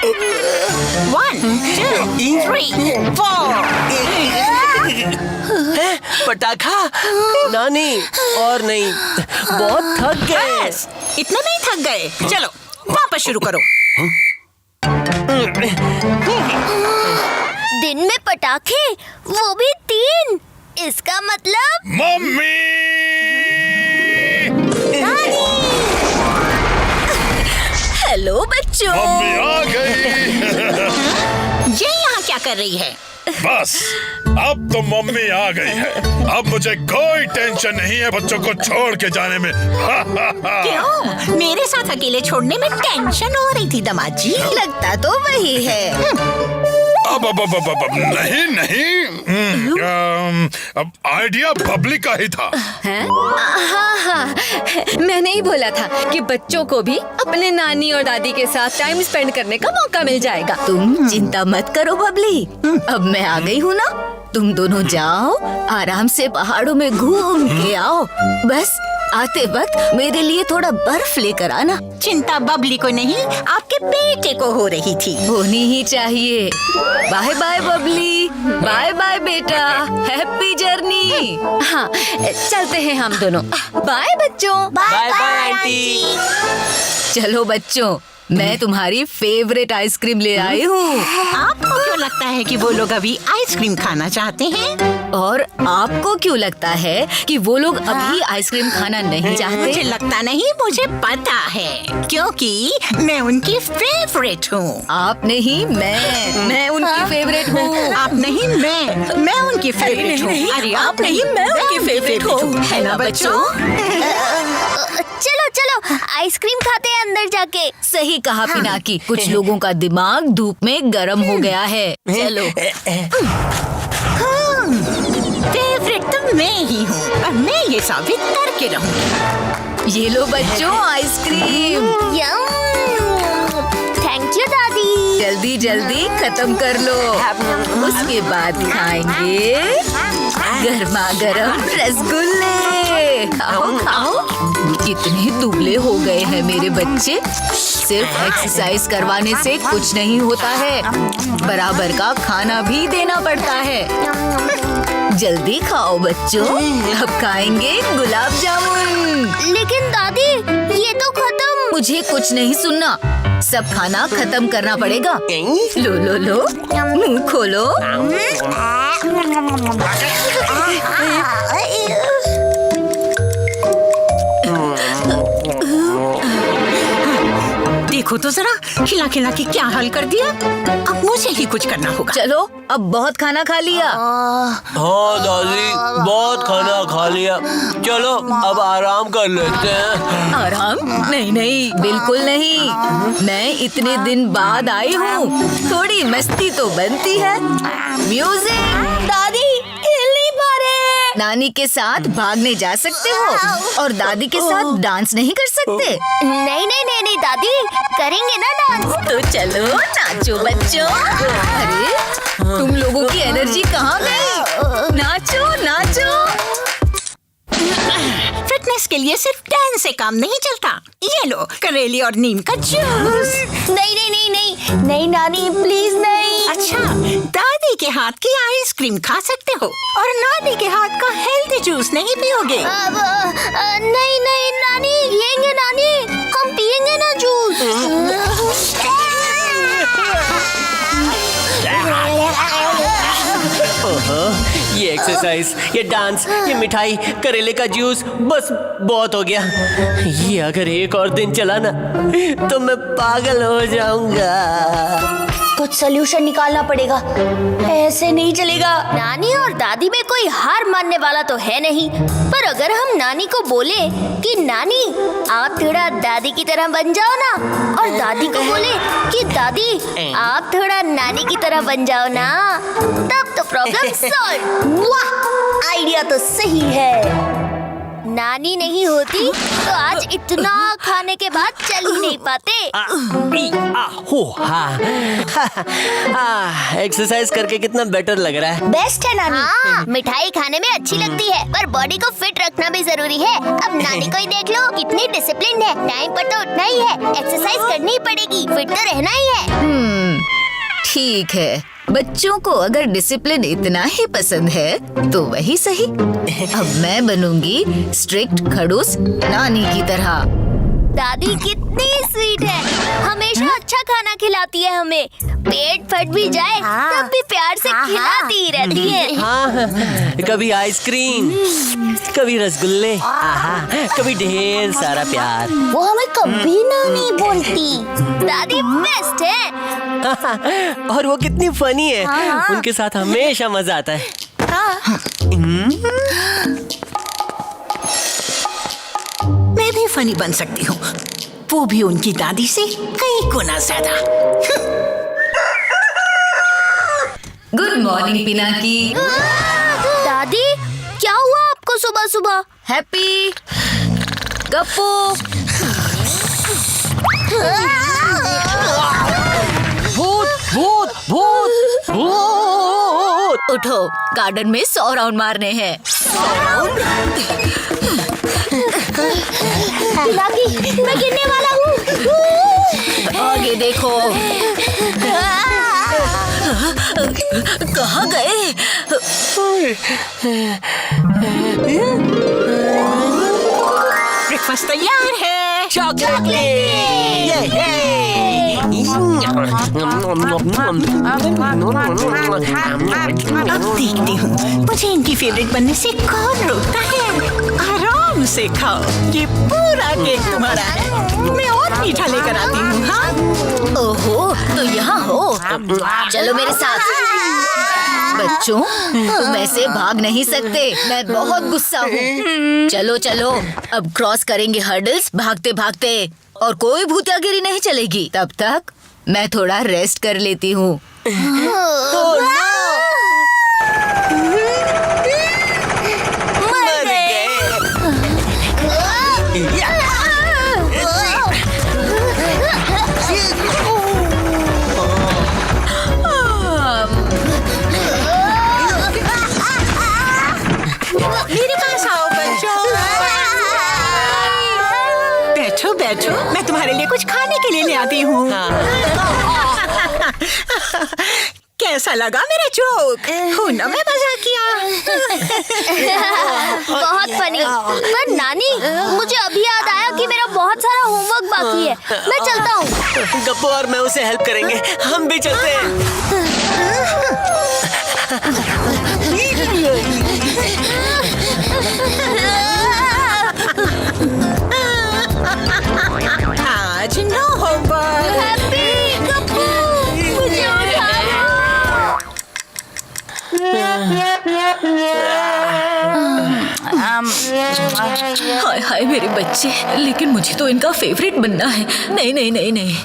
1, 2, 3, 4। पटाखा? नानी और नहीं, बहुत थक गए। बस इतना नहीं थक गए, चलो वापस शुरू करो। दिन में पटाखे, वो भी 3। इसका मतलब मम्मी! हेलो बच्चों। मम्मी आ गई। ये यहाँ क्या कर रही है? बस अब तो मम्मी आ गई है। अब मुझे कोई टेंशन नहीं है बच्चों को छोड़ के जाने में। क्यों? मेरे साथ अकेले छोड़ने में टेंशन हो रही थी दामाद जी। लगता तो वही है। अब नहीं, अब आइडिया बबली का ही था। हाँ, मैंने ही बोला था कि बच्चों को भी अपने नानी और दादी के साथ टाइम स्पेंड करने का मौका मिल जाएगा। तुम चिंता मत करो बबली, अब मैं आ गई हूँ ना। तुम दोनों जाओ, आराम से पहाड़ों में घूम के आओ। बस आते वक्त मेरे लिए थोड़ा बर्फ लेकर आना। चिंता बबली को नहीं, आपके बेटे को हो रही थी। होनी ही चाहिए। Bye bye Babli, bye bye बेटा, हैप्पी जर्नी। हाँ, चलते हैं हम दोनों। बाय बच्चों। Bye bye aunty. चलो बच्चों, मैं तुम्हारी फेवरेट आइसक्रीम ले आई हूँ। आपको क्यों लगता है कि वो लोग अभी आइसक्रीम खाना चाहते हैं? और आपको क्यों लगता है कि वो लोग अभी आइसक्रीम खाना नहीं चाहते? मुझे लगता नहीं, मुझे पता है, क्योंकि मैं उनकी फेवरेट हूँ। आप नहीं, मैं उनकी फेवरेट हूँ। आप नहीं, मैं उनकी फेवरेट हूँ। अरे आप नहीं, मैं उनकी फेवरेट हूँ, है ना बच्चों? चलो चलो आइसक्रीम खाते हैं अंदर जाके। सही कहा पिनाकी, कुछ लोगों का दिमाग धूप में गर्म हो गया है। चलो। फेवरेट तो मैं ही हूँ और मैं ये साबित करके रहूँ। ये लो बच्चों आइसक्रीम। थैंक यू दादी। जल्दी जल्दी खत्म कर लो, उसके बाद खाएंगे गर्मा गर्म रसगुल्ले। खाओ खाओ। कितने दुबले हो गए हैं मेरे बच्चे। सिर्फ एक्सरसाइज करवाने से कुछ नहीं होता है, बराबर का खाना भी देना पड़ता है। जल्दी खाओ बच्चों, अब खाएंगे गुलाब जामुन। लेकिन दादी ये तो खत्म। मुझे कुछ नहीं सुनना, सब खाना खत्म करना पड़ेगा। लो लो लो, मुंह खोलो। देखो तो जरा, खिला खिला के क्या हाल कर दिया। अब मुझे ही कुछ करना होगा। चलो, अब बहुत खाना खा लिया। हाँ दादी, बहुत खाना खा लिया। चलो अब आराम कर लेते हैं। आराम? नहीं नहीं, बिल्कुल नहीं। मैं इतने दिन बाद आई हूँ, थोड़ी मस्ती तो बनती है। म्यूजिक। दादी हिल नहीं पा रहे। नानी के साथ भागने जा सकते हो और दादी के साथ डांस नहीं कर सकते? नहीं नहीं नहीं नहीं दादी, करेंगे ना डांस। तो चलो नाचो बच्चों। अरे तुम लोगों की एनर्जी कहाँ गई? नाचो नाचो। फिटनेस के लिए सिर्फ डांस से काम नहीं चलता। ये लो करेली और नीम का जूस। नहीं नहीं नहीं नहीं नहीं नानी प्लीज नहीं। अच्छा, दादी के हाथ की आइसक्रीम खा सकते हो और नानी के हाथ का हेल्दी जूस नहीं पियोगे? नहीं नहीं नानी, पियेंगे नानी, हम पियेंगे ना जूस। ये एक्सरसाइज, ये डांस, ये मिठाई, करेले का जूस, बस बहुत हो गया। ये अगर एक और दिन चला ना तो मैं पागल हो जाऊंगा। कुछ सलूशन निकालना पड़ेगा, ऐसे नहीं चलेगा। नानी और दादी में कोई हार मानने वाला तो है नहीं, पर अगर हम नानी को बोले कि नानी आप थोड़ा दादी की तरह बन जाओ ना, और दादी को बोले कि दादी आप थोड़ा नानी की तरह बन जाओ ना, तब तो प्रॉब्लम सॉल्व। वाह, आइडिया तो सही है। नानी नहीं होती तो आज इतना खाने के बाद चल ही नहीं पाते। एक्सरसाइज करके कितना बेटर लग रहा है। बेस्ट है नानी। हाँ, मिठाई खाने में अच्छी लगती है, पर बॉडी को फिट रखना भी जरूरी है। अब नानी को ही देख लो, कितनी डिसिप्लिन है। टाइम पर तो उठना ही है, एक्सरसाइज करनी ही पड़ेगी, फिट तो रहना ही है। ठीक है, बच्चों को अगर डिसिप्लिन इतना ही पसंद है तो वही सही। अब मैं बनूंगी स्ट्रिक्ट खड़ूस नानी की तरह। दादी कितनी स्वीट है, हमेशा अच्छा खाना खिलाती है हमें। पेट फट भी जाए तब भी प्यार से खिलाती ही रहती है। हाँ, कभी आइसक्रीम, कभी रसगुल्ले, आहा, कभी ढेर सारा प्यार। वो हमें कभी नहीं बोलती। दादी बेस्ट है। और वो कितनी फनी है। उनके साथ हमेशा मजा आता है। मैं भी फनी बन सकती हूँ, वो भी उनकी दादी से कई गुना ज्यादा। Good morning Pinaki. दादी क्या हुआ आपको सुबह सुबह? हैप्पी गप्पू। भूत भूत भूत भूत। उठो, गार्डन में 100 राउंड मारने हैं। पिनाकी, मैं गिरने वाला हूँ। आगे देखो। कहाँ गए? ब्रेकफास्ट तैयार है। चॉकलेट। अब देखती हूँ मुझे इनकी फेवरेट बनने से कौन रोकता है। आराम से खाओ, ये पूरा केक तुम्हारा है। मैं और मीठा लेकर आती हूँ। हाँ, ओहो, तो यहाँ हो। चलो मेरे साथ। बच्चों, तुम ऐसे भाग नहीं सकते, मैं बहुत गुस्सा हूँ। चलो चलो, अब क्रॉस करेंगे हर्डल्स भागते भागते, और कोई भूतियागिरी नहीं चलेगी। तब तक मैं थोड़ा रेस्ट कर लेती हूँ। मर गए। मेरे पास आओ बच्चों। बैठो बैठो, मैं तुम्हारे लिए कुछ खाने के लिए ले आती हूँ। कैसा लगा मेरा जोक? हो ना, मैं मजाक किया। बहुत फनी। पर नानी, मुझे अभी याद आया कि मेरा बहुत सारा होमवर्क बाकी है। मैं चलता हूँ। गप्पू और मैं उसे हेल्प करेंगे। हम भी चलते हैं। आज नो होमवर्क। हैप्पी गप्पू, मुझे उठाओ। हाय हाय मेरे बच्चे, लेकिन मुझे तो इनका फेवरेट बनना है। नहीं नहीं नहीं नहीं।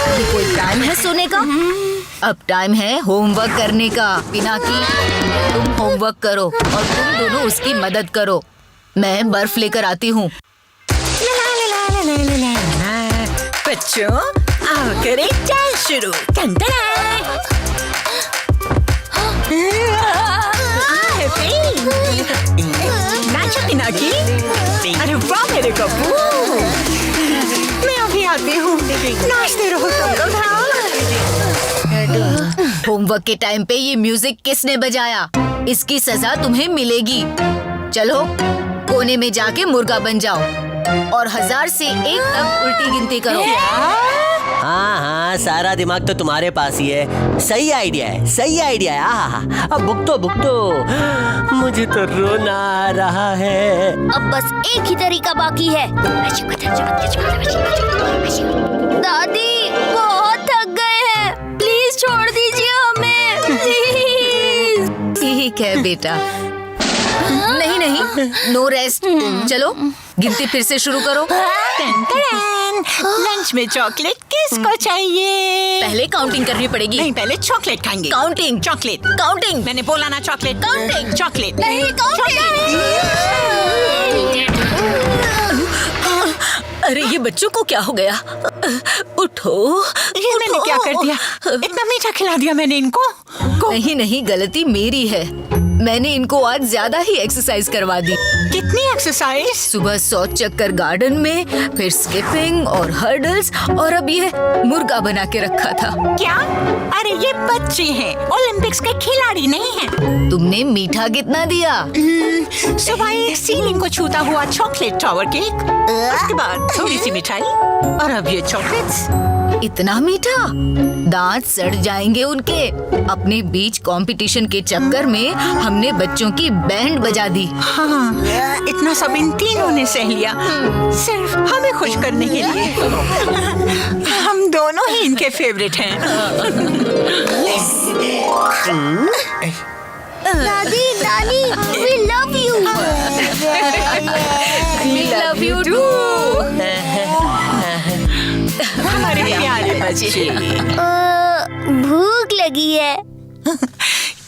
ये कोई टाइम है सोने का? अब टाइम है होमवर्क करने का। पिनाकी, तुम होमवर्क करो और तुम दोनों उसकी मदद करो। मैं बर्फ लेकर आती हूँ। बच्चों, आओ करें डांस शुरू। नाचो पिनाकी। अरे वाह मेरे गप्पू, मैं अभी आती हूँ। नाचते रहो तुम लोग। हाँ। होमवर्क के टाइम पे ये म्यूजिक किसने बजाया? इसकी सजा तुम्हें मिलेगी। चलो कोने में जाके मुर्गा बन जाओ और 1000 से 1 तक उल्टी गिनती करो। हाँ हाँ, सारा दिमाग तो तुम्हारे पास ही है। सही आइडिया है, सही आइडिया है। आहा, अब भुगतो भुगतो। मुझे तो रोना आ रहा है। अब बस एक ही तरीका बाकी है। दादी बहुत थक गए हैं, प्लीज छोड़ दीजिए हमें, प्लीज। ठीक है बेटा। नहीं नहीं, नो रेस्ट। चलो गिनती फिर से शुरू करो। लंच में चॉकलेट किसको चाहिए? पहले काउंटिंग करनी पड़ेगी। नहीं, पहले चॉकलेट खाएंगे। काउंटिंग। चॉकलेट। काउंटिंग। मैंने बोला ना चॉकलेट। काउंटिंग। चॉकलेट। नहीं, काउंटिंग। अरे ये बच्चों को क्या हो गया? उठो। ये मैंने क्या कर दिया? इतना मीठा खिला दिया मैंने इनको। नहीं नहीं, गलती मेरी है। मैंने इनको आज ज्यादा ही एक्सरसाइज करवा दी। कितनी एक्सरसाइज? सुबह 100 चक्कर गार्डन में, फिर स्किपिंग और हर्डल्स, और अब ये मुर्गा बना के रखा था। क्या? अरे ये बच्चे हैं, ओलंपिक्स के खिलाड़ी नहीं हैं। तुमने मीठा कितना दिया? सुबह एक सीलिंग को छूता हुआ चॉकलेट टावर केक, उसके बाद थोड़ी सी मिठाई, और अब ये चॉकलेट्स। इतना मीठा? दांत सड़ जाएंगे उनके। अपने बीच कंपटीशन के चक्कर में हमने बच्चों की बैंड बजा दी। हाँ, इतना सब इन तीनों ने सह लिया, सिर्फ हमें खुश करने के लिए। हम दोनों ही इनके फेवरेट हैं। दादी, नानी, we love you. We love you too. हमारे प्यारे बच्चे। भूख लगी है।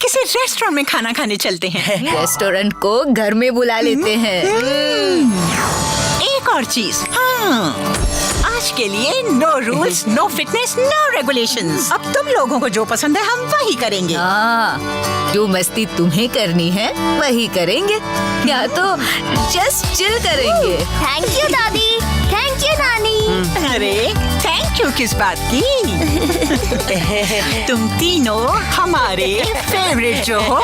किसी रेस्टोरेंट में खाना खाने चलते हैं। रेस्टोरेंट को घर में बुला लेते हैं। एक और चीज, हाँ, आज के लिए no rules, no fitness, no regulations. अब तुम लोगों को जो पसंद है हम वही करेंगे। हाँ, जो मस्ती तुम्हें करनी है वही करेंगे, या तो जस्ट चिल करेंगे। थैंक यू दादी, थैंक यू नानी। अरे थैंक यू किस बात की? तुम तीनों हमारे फेवरेट जो हो।